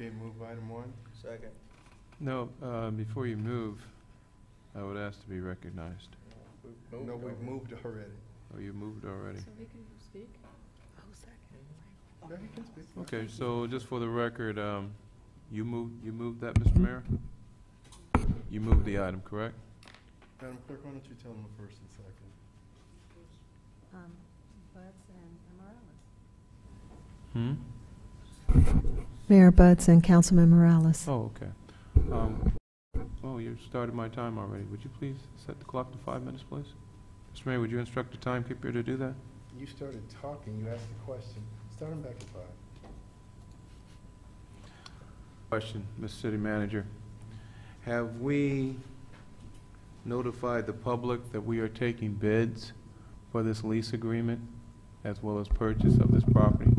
Okay, move item 1. Second. No, before you move, I would ask to be recognized. No, we've moved already. Oh, you moved already. So we can speak? Yeah, he can speak. Okay, so just for the record, you moved that, Mr. Mayor? You moved the item, correct? Madam Clerk, why don't you tell them the first and second? Butts and Morales. Mayor Butts and Councilman Morales. Oh, okay. Oh, you started my time already. Would you please set the clock to 5 minutes, please? Mr. Mayor, would you instruct the timekeeper to do that? You started talking, you asked the question. Start him back at 5. Question, Mr. City Manager. Have we notified the public that we are taking bids for this lease agreement as well as purchase of this property?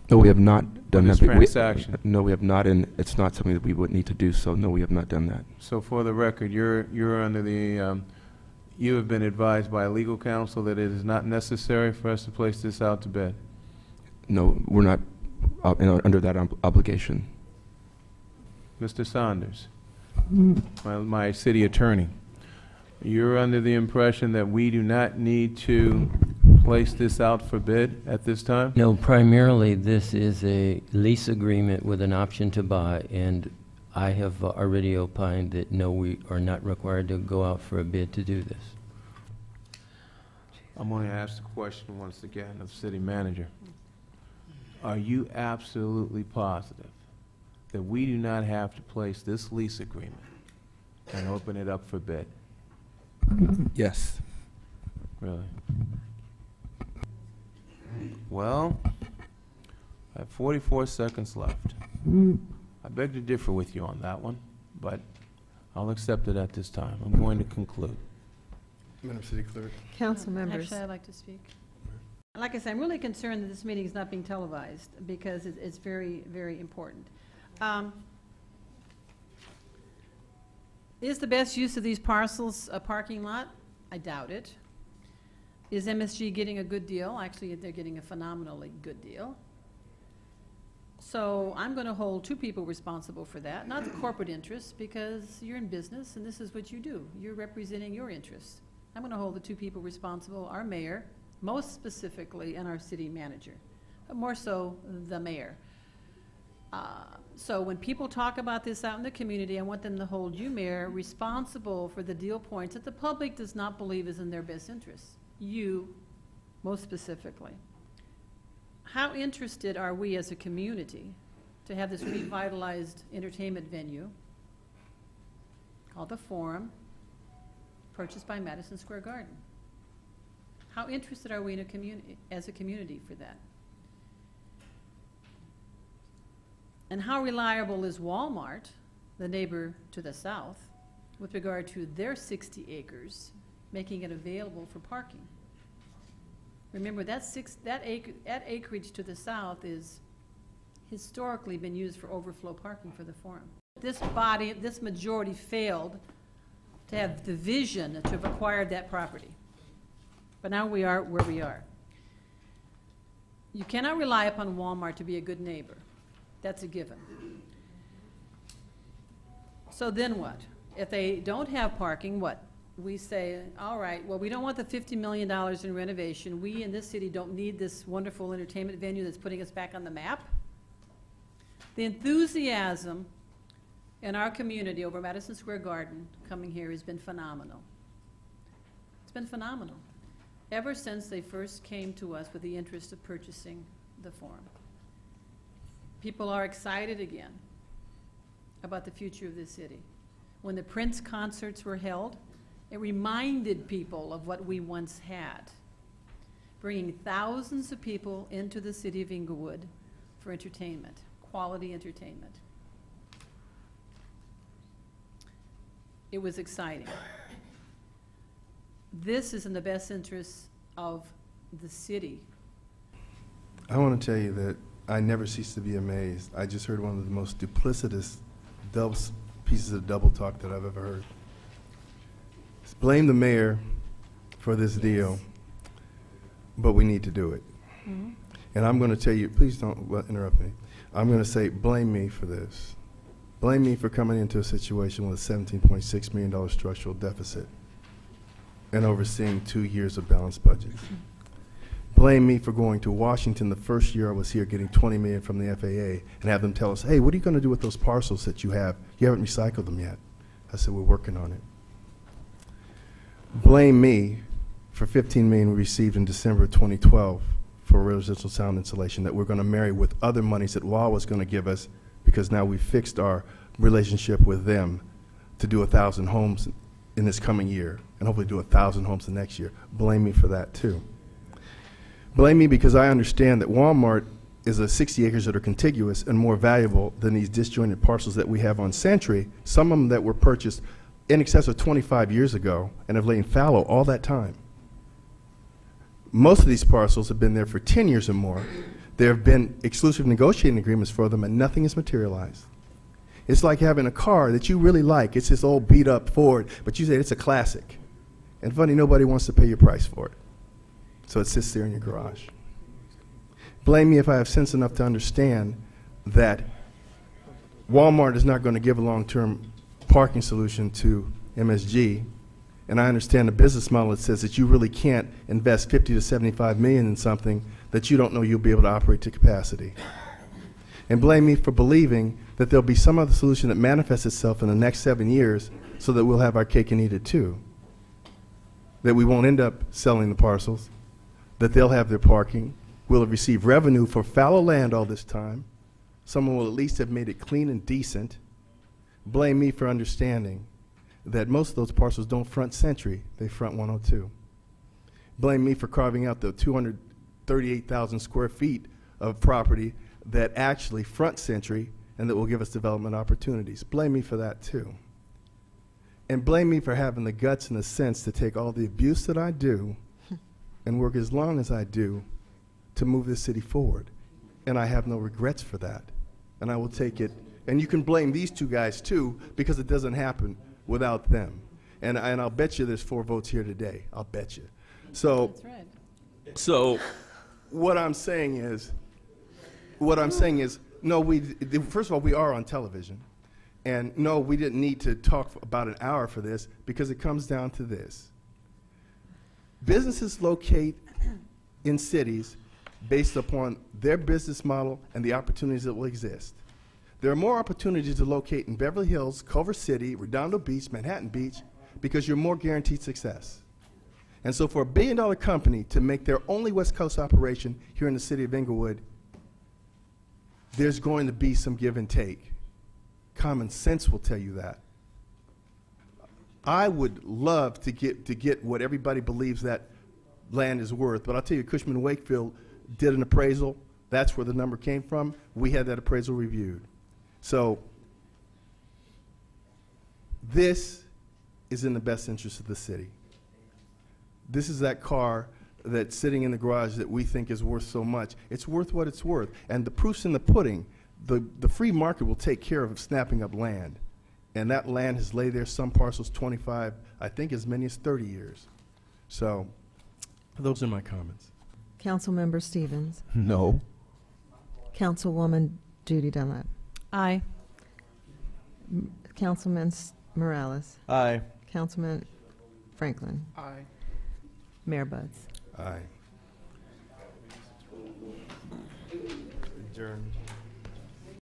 No, we have not done This that. transaction? No, we have not, and it's not something that we would need to do, so no, we have not done that. So for the record, you're under the, you have been advised by legal counsel that it is not necessary for us to place this out to bid? No, we're not under that obligation. Mr. Saunders, my city attorney, you're under the impression that we do not need to place this out for bid at this time? No, primarily this is a lease agreement with an option to buy, and I have already opined that no, we are not required to go out for a bid to do this. I'm going to ask the question once again of the city manager. Are you absolutely positive that we do not have to place this lease agreement and open it up for bid? Yes. Really? Well, I have 44 seconds left. I beg to differ with you on that one, but I'll accept it at this time. I'm going to conclude. Madam City Clerk. Council members. Actually, I'd like to speak. Like I said, I'm really concerned that this meeting is not being televised because it's very, very important. Is the best use of these parcels a parking lot? I doubt it. Is MSG getting a good deal? Actually, they're getting a phenomenally good deal. So I'm going to hold two people responsible for that, not the corporate interests, because you're in business and this is what you do. You're representing your interests. I'm going to hold the two people responsible, our mayor, most specifically, and our city manager, but more so the mayor. So when people talk about this out in the community, I want them to hold you, Mayor, responsible for the deal points that the public does not believe is in their best interests. You, most specifically. How interested are we as a community to have this revitalized entertainment venue called the Forum, purchased by Madison Square Garden? How interested are we in a community, as a community, for that? And how reliable is Walmart, the neighbor to the south, with regard to their 60 acres, making it available for parking? Remember, that acreage to the south is historically been used for overflow parking for the Forum. This majority failed to have the vision to have acquired that property. But now we are where we are. You cannot rely upon Walmart to be a good neighbor. That's a given. So then what? If they don't have parking, what? We say, all right, well, we don't want the $50 million in renovation. We in this city don't need this wonderful entertainment venue that's putting us back on the map. The enthusiasm in our community over Madison Square Garden coming here has been phenomenal. It's been phenomenal. Ever since they first came to us with the interest of purchasing the Forum. People are excited again about the future of this city. When the Prince concerts were held, it reminded people of what we once had, bringing thousands of people into the city of Inglewood for entertainment, quality entertainment. It was exciting. This is in the best interest of the city. I want to tell you that I never cease to be amazed. I just heard one of the most duplicitous pieces of double talk that I've ever heard. Blame the mayor for this deal, but we need to do it. Mm-hmm. And I'm going to tell you, please don't interrupt me. I'm going to say, blame me for this. Blame me for coming into a situation with a $17.6 million structural deficit and overseeing 2 years of balanced budgets. Blame me for going to Washington the first year I was here, getting $20 million from the FAA, and have them tell us, hey, what are you going to do with those parcels that you have? You haven't recycled them yet. I said, we're working on it. Blame me for $15 million we received in December of 2012 for residential sound insulation that we're going to marry with other monies that WA was going to give us, because now we fixed our relationship with them to do 1,000 homes in this coming year, and hopefully do 1,000 homes the next year. Blame me for that too. Blame me because I understand that Walmart is 60 acres that are contiguous and more valuable than these disjointed parcels that we have on Century, some of them that were purchased in excess of 25 years ago and have lain fallow all that time. Most of these parcels have been there for 10 years or more. There have been exclusive negotiating agreements for them, and nothing has materialized. It's like having a car that you really like. It's this old beat-up Ford, but you say it's a classic. And funny, nobody wants to pay your price for it. So it sits there in your garage. Blame me if I have sense enough to understand that Walmart is not going to give a long-term parking solution to MSG, and I understand the business model that says that you really can't invest 50 to 75 million in something that you don't know you'll be able to operate to capacity. And blame me for believing that there'll be some other solution that manifests itself in the next 7 years so that we'll have our cake and eat it too. That we won't end up selling the parcels, that they'll have their parking, we'll have received revenue for fallow land all this time, someone will at least have made it clean and decent. Blame me for understanding that most of those parcels don't front Century, they front 102. Blame me for carving out the 238,000 square feet of property that actually front Century and that will give us development opportunities. Blame me for that too. And blame me for having the guts and the sense to take all the abuse that I do and work as long as I do to move this city forward. And I have no regrets for that. And I will take it. And you can blame these two guys too, because it doesn't happen without them. And I'll bet you there's 4 votes here today. I'll bet you. So, That's right. so what I'm saying is, no, first of all, we are on television. And no, we didn't need to talk for about an hour for this, because it comes down to this. Businesses locate in cities based upon their business model and the opportunities that will exist. There are more opportunities to locate in Beverly Hills, Culver City, Redondo Beach, Manhattan Beach, because you're more guaranteed success. And so for a $1 billion company to make their only West Coast operation here in the city of Inglewood, there's going to be some give and take. Common sense will tell you that. I would love to get what everybody believes that land is worth, but I'll tell you, Cushman & Wakefield did an appraisal. That's where the number came from. We had that appraisal reviewed. So this is in the best interest of the city. This is that car that's sitting in the garage that we think is worth so much. It's worth what it's worth. And the proof's in the pudding. The free market will take care of snapping up land. And that land has laid there, some parcels 25, I think as many as 30 years. So those are my comments. Councilmember Stevens. No. Councilwoman Judy Dunlap. Aye. Councilman Morales. Aye. Councilman Franklin. Aye. Mayor Buds. Aye. Adjourn.